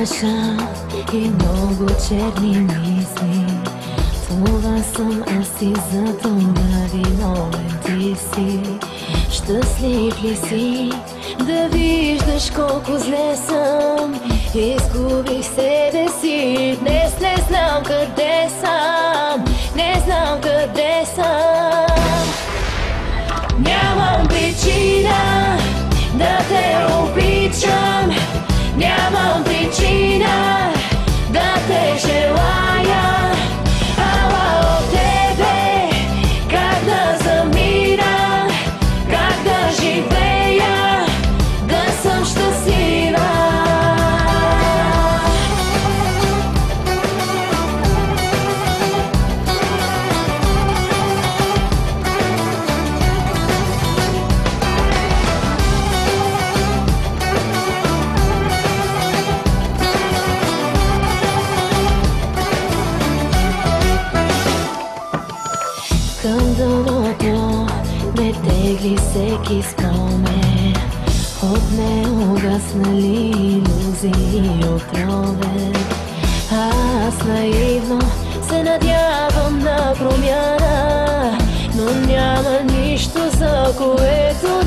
лъжа и много черни мисли. Това съм аз и за това виновен ти си. Щастлив ли си да виждаш колко зле съм? Изгубих себе си, днес не знам къде съм, не знам къде съм. Нямам причина да те обичам, нямам причина да те желая. Ала от тебе как да замина, как да живея, да съм щастлива. Към дъното ме тегли всеки спомен от неугаснали илюзии отровен. Аз наивно се надявам на промяна, но няма нищо, за което